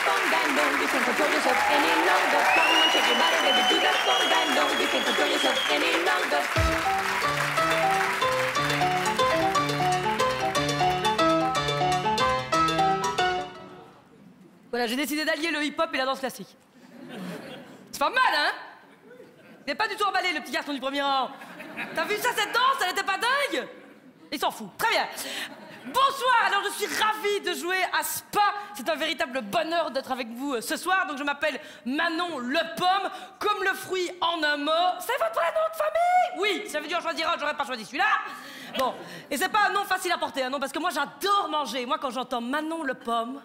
phone, bang, no, you can't control yourself any longer. Come on, shake your body, baby, do that phone, bang, no, you can't control yourself any longer. Voilà, j'ai décidé d'allier le hip-hop et la danse classique. C'est pas mal, hein? Il n'est pas du tout emballé, le petit garçon du premier rang. T'as vu ça, cette danse? Elle était pas dingue? Il s'en fout. Très bien. Bonsoir, alors je suis ravie de jouer à Spa. C'est un véritable bonheur d'être avec vous ce soir. Donc je m'appelle Manon Le Pomme, comme le fruit en un mot. C'est votre vrai nom de famille? Oui, si j'avais dû en choisir un, j'aurais pas choisi celui-là. Bon, et c'est pas un nom facile à porter, hein, non, parce que moi j'adore manger. Moi, quand j'entends Manon Le Pomme,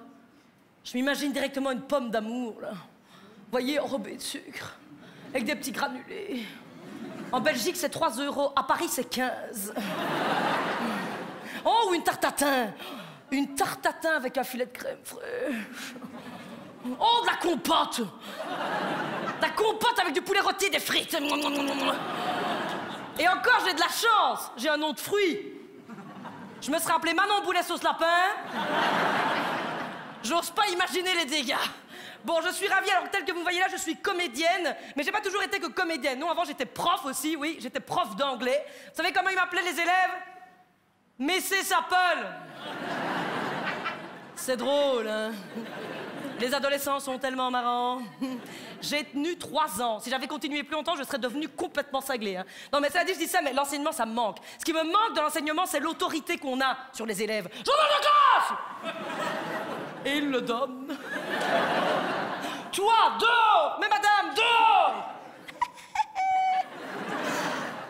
je m'imagine directement une pomme d'amour, là. Vous voyez, enrobée de sucre, avec des petits granulés. En Belgique, c'est 3 €. À Paris, c'est 15. Oh, ou une tarte tatin. Une tarte tatin avec un filet de crème fraîche. Oh, de la compote. De la compote avec du poulet rôti et des frites. Et encore, j'ai de la chance. J'ai un nom de fruit. Je me serais appelé Manon Boulet sauce lapin. J'ose pas imaginer les dégâts. Bon, je suis ravie, alors tel que vous voyez là, je suis comédienne, mais j'ai pas toujours été que comédienne. Non, avant j'étais prof aussi, oui, j'étais prof d'anglais. Vous savez comment ils m'appelaient les élèves? Messé Sapel. C'est drôle, hein? Les adolescents sont tellement marrants. J'ai tenu 3 ans. Si j'avais continué plus longtemps, je serais devenue complètement cinglée, hein. Non, mais ça dit, je dis ça, mais l'enseignement, ça me manque. Ce qui me manque dans l'enseignement, c'est l'autorité qu'on a sur les élèves. Journal de classe! Et il le donne. Toi, dehors! Mais madame, dehors!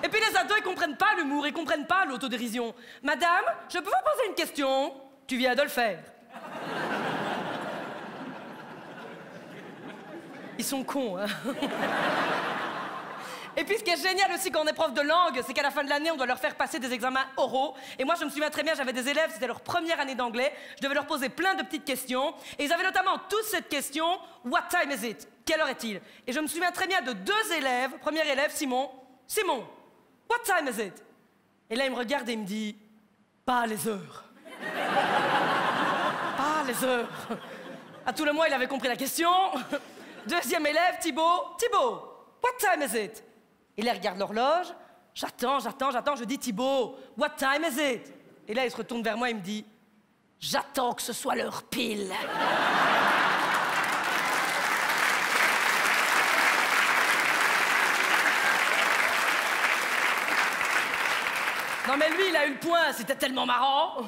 Et puis les ados, ils comprennent pas l'humour, ils comprennent pas l'autodérision. Madame, je peux vous poser une question? Tu viens de le faire. Ils sont cons, hein. Et puis ce qui est génial aussi quand on est prof de langue, c'est qu'à la fin de l'année, on doit leur faire passer des examens oraux. Et moi, je me souviens très bien, j'avais des élèves, c'était leur première année d'anglais. Je devais leur poser plein de petites questions. Et ils avaient notamment tous cette question, what time is it? Quelle heure est-il? Et je me souviens très bien de 2 élèves. Premier élève, Simon. Simon, what time is it? Et là, il me regarde et il me dit, pas les heures. Pas les heures. À tout le moins, il avait compris la question. Deuxième élève, Thibaut. Thibaut, what time is it? Et là, il regarde l'horloge. J'attends. Je dis, Thibaut, what time is it? Et là, il se retourne vers moi et il me dit, j'attends que ce soit l'heure pile. Non, mais lui, il a eu le point. C'était tellement marrant.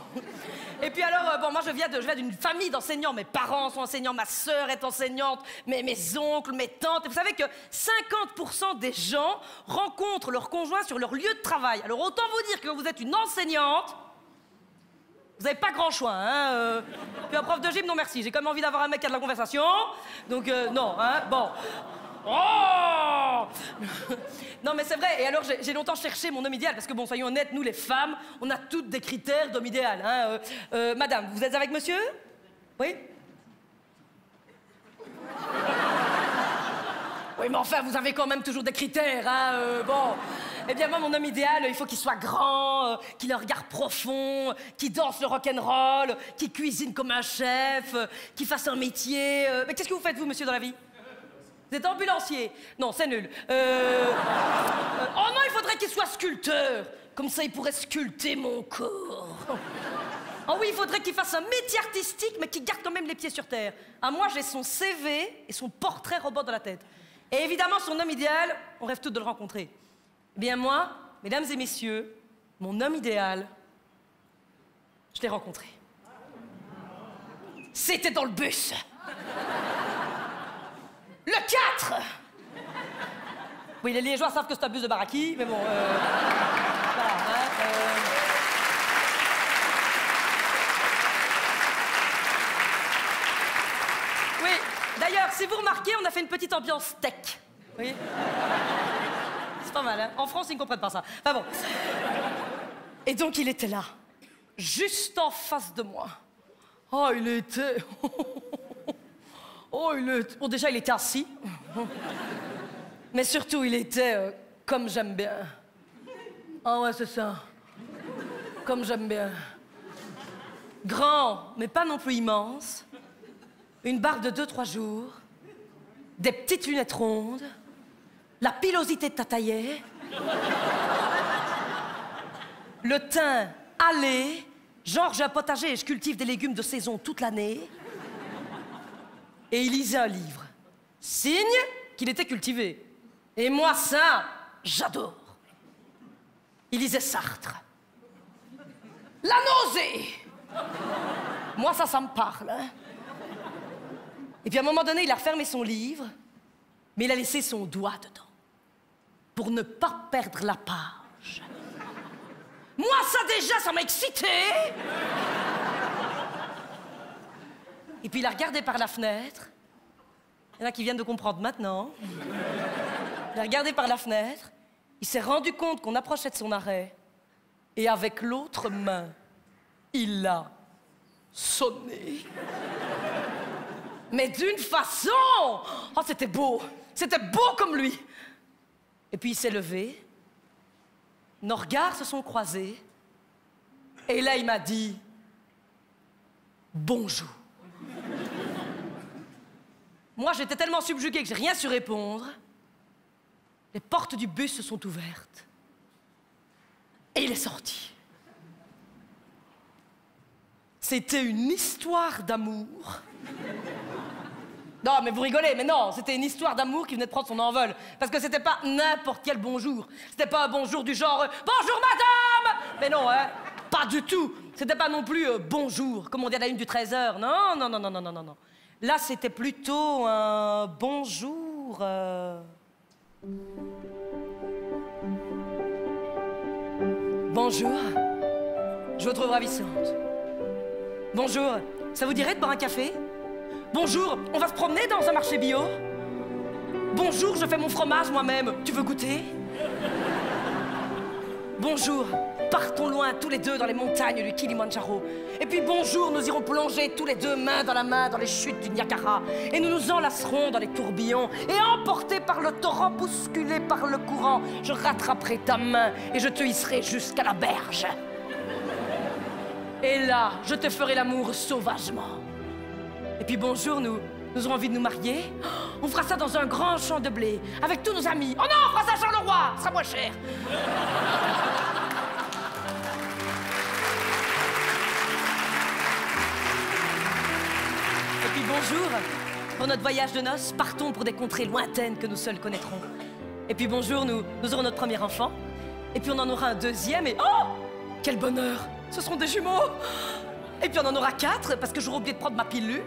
Et puis alors, bon, moi, je viens d'une famille d'enseignants. Mes parents sont enseignants, ma sœur est enseignante, mes oncles, mes tantes. Et vous savez que 50% des gens rencontrent leur conjoint sur leur lieu de travail. Alors, autant vous dire que vous êtes une enseignante, vous n'avez pas grand choix, hein. Puis un prof de gym, non merci. J'ai quand même envie d'avoir un mec qui a de la conversation. Donc, non, hein, bon. Oh! Non, mais c'est vrai. Et alors, j'ai longtemps cherché mon homme idéal. Parce que, bon, soyons honnêtes, nous, les femmes, on a toutes des critères d'homme idéal. Hein. Madame, vous êtes avec monsieur? Oui? Oui, mais enfin, vous avez quand même toujours des critères, hein. Bon. Eh bien, moi, mon homme idéal, il faut qu'il soit grand, qu'il ait un regard profond, qu'il danse le rock'n'roll, qu'il cuisine comme un chef, qu'il fasse un métier. Mais qu'est-ce que vous faites, vous, monsieur, dans la vie? Vous êtes ambulancier? Non, c'est nul. Oh non, il faudrait qu'il soit sculpteur. Comme ça, il pourrait sculpter mon corps. Oh oui, il faudrait qu'il fasse un métier artistique, mais qu'il garde quand même les pieds sur terre. Ah, moi, j'ai son CV et son portrait robot dans la tête. Et évidemment, son homme idéal, on rêve tous de le rencontrer. Eh bien, moi, mesdames et messieurs, mon homme idéal, je l'ai rencontré. C'était dans le bus. Le 4! Oui, les Liégeois savent que c'est un bus de Baraki, mais bon, voilà, hein, Oui, d'ailleurs, si vous remarquez, on a fait une petite ambiance steak. Oui. C'est pas mal, hein? En France, ils ne comprennent pas ça. Enfin bon. Et donc, il était là, juste en face de moi. Oh, il était... Oh, Bon, déjà, il était assis. Mais surtout, il était comme j'aime bien. Ah ouais, c'est ça. Comme j'aime bien. Grand, mais pas non plus immense. une barbe de 2-3 jours, des petites lunettes rondes, la pilosité de Tataillet, le teint allé, genre j'ai un potager et je cultive des légumes de saison toute l'année, et il lisait un livre. Signe qu'il était cultivé. Et moi, ça, j'adore. Il lisait Sartre. La nausée! Moi, ça me parle. Hein? Et puis à un moment donné, il a refermé son livre, mais il a laissé son doigt dedans, pour ne pas perdre la page. Moi, ça déjà, ça m'a excité! Et puis il a regardé par la fenêtre. Il y en a qui viennent de comprendre maintenant. Il a regardé par la fenêtre. Il s'est rendu compte qu'on approchait de son arrêt. Et avec l'autre main, il l'a sonné. Mais d'une façon! Oh, c'était beau! C'était beau comme lui! Et puis il s'est levé. Nos regards se sont croisés. Et là, il m'a dit « Bonjour ». Moi, j'étais tellement subjuguée que j'ai rien su répondre. Les portes du bus se sont ouvertes. Et il est sorti. C'était une histoire d'amour. Non, mais vous rigolez, mais non, c'était une histoire d'amour qui venait de prendre son envol. Parce que c'était pas n'importe quel bonjour. C'était pas un bonjour du genre « Bonjour, madame !» Mais non, hein, pas du tout. C'était pas non plus bonjour, comme on dit à la une du 13h. Non, non, non, non, non, non, non, non. Là, c'était plutôt un bonjour... Bonjour, je vous trouve ravissante. Bonjour, ça vous dirait de boire un café? Bonjour, on va se promener dans un marché bio? Bonjour, je fais mon fromage moi-même, tu veux goûter? Bonjour, partons loin tous les deux dans les montagnes du Kilimandjaro. Et puis bonjour, nous irons plonger tous les deux main dans la main dans les chutes du Niagara. Et nous nous enlacerons dans les tourbillons. Et emportés par le torrent, bousculés par le courant, je rattraperai ta main et je te hisserai jusqu'à la berge. Et là, je te ferai l'amour sauvagement. Et puis bonjour, nous aurons envie de nous marier. On fera ça dans un grand champ de blé, avec tous nos amis. Oh non, on fera ça à Charleroi, ça sera moins cher. Et puis bonjour, pour notre voyage de noces, partons pour des contrées lointaines que nous seuls connaîtrons. Et puis bonjour, nous aurons notre premier enfant. Et puis on en aura un deuxième et... Oh! Quel bonheur! Ce seront des jumeaux! Et puis on en aura 4, parce que j'aurai oublié de prendre ma pilule.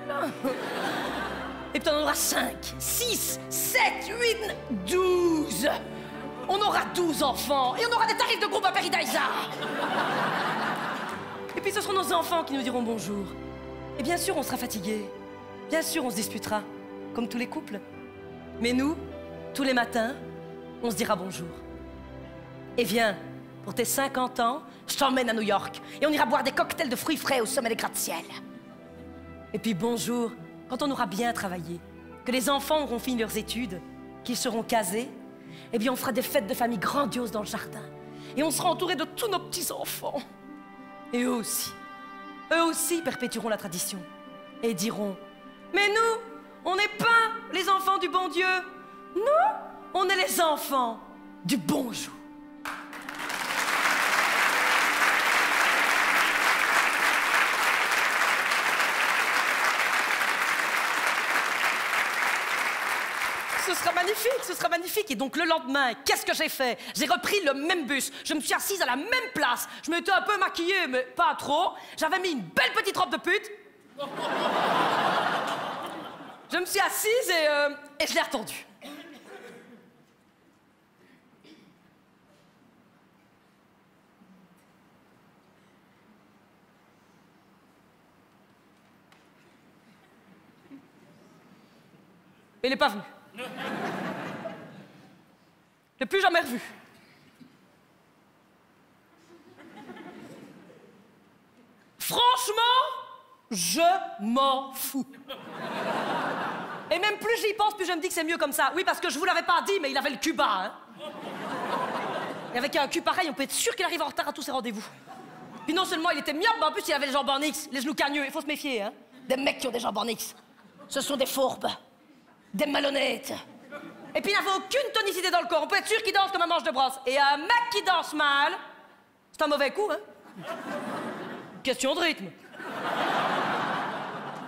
Et puis on en aura 5, 6, 7, 8, 12. On aura 12 enfants. Et on aura des tarifs de groupe à Paradisa. Et puis ce seront nos enfants qui nous diront bonjour. Et bien sûr, on sera fatigués. Bien sûr, on se disputera, comme tous les couples. Mais nous, tous les matins, on se dira bonjour. Et viens, pour tes 50 ans, je t'emmène à New York et on ira boire des cocktails de fruits frais au sommet des gratte-ciel. Et puis bonjour, quand on aura bien travaillé, que les enfants auront fini leurs études, qu'ils seront casés, eh bien on fera des fêtes de famille grandioses dans le jardin. Et on sera entouré de tous nos petits-enfants. Et eux aussi perpétueront la tradition. Et diront, mais nous, on n'est pas les enfants du bon Dieu. Nous, on est les enfants du bonjour. Ce sera magnifique, ce sera magnifique. Et donc le lendemain, qu'est-ce que j'ai fait? J'ai repris le même bus, je me suis assise à la même place. Je m'étais un peu maquillée, mais pas trop. J'avais mis une belle petite robe de pute. Je me suis assise et je l'ai attendue. Il n'est pas venu. Je l'ai plus jamais revu. Franchement, je m'en fous. Et même plus j'y pense, plus je me dis que c'est mieux comme ça. Oui, parce que je vous l'avais pas dit, mais il avait le cul bas, hein. Et avec un cul pareil, on peut être sûr qu'il arrive en retard à tous ses rendez-vous. Puis non seulement il était myope, mais en plus il avait les jambes en X, les genoux cagneux. Il faut se méfier, hein, des mecs qui ont des jambes en X. Ce sont des fourbes, des malhonnêtes. Et puis il n'avait aucune tonicité dans le corps. On peut être sûr qu'il danse comme un manche de brosse. Et un mec qui danse mal, c'est un mauvais coup, hein. Question de rythme.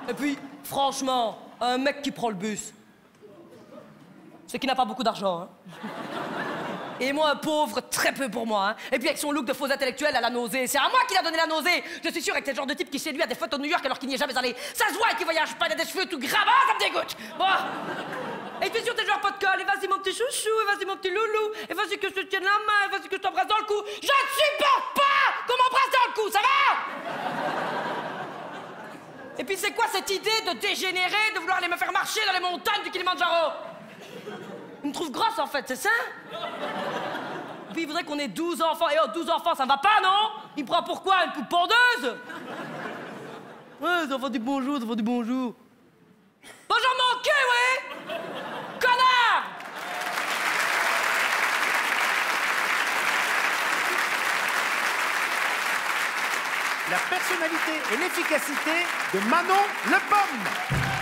Et puis, franchement, un mec qui prend le bus, c'est qu'il n'a pas beaucoup d'argent, hein. Et moi, un pauvre, très peu pour moi, hein. Et puis avec son look de faux intellectuel à la nausée, c'est à moi qu'il a donné la nausée. Je suis sûr avec ce genre de type qui séduit à des photos de New York alors qu'il n'y est jamais allé. Ça se voit qu'il voyage pas, il a des cheveux tout gravats, ça me dégoûte. Bon. Et puis sûr, t'es genre pas de colle, et vas-y mon petit chouchou, et vas-y mon petit loulou, et vas-y que je te tienne la main, et vas-y que je t'embrasse dans le cou. Je ne supporte pas qu'on m'embrasse dans le cou, ça va? Et puis c'est quoi cette idée de dégénérer, de vouloir aller me faire marcher dans les montagnes du Kilimandjaro? Il me trouve grosse en fait, c'est ça? Et puis il voudrait qu'on ait 12 enfants. Et oh, 12 enfants, ça va pas, non? Il me prend pour quoi? Une poupe pondeuse? Ouais, ça va du bonjour, ça va du bonjour. Bonjour mon cul, ouais! Connard! La personnalité et l'efficacité de Manon Le Pomme.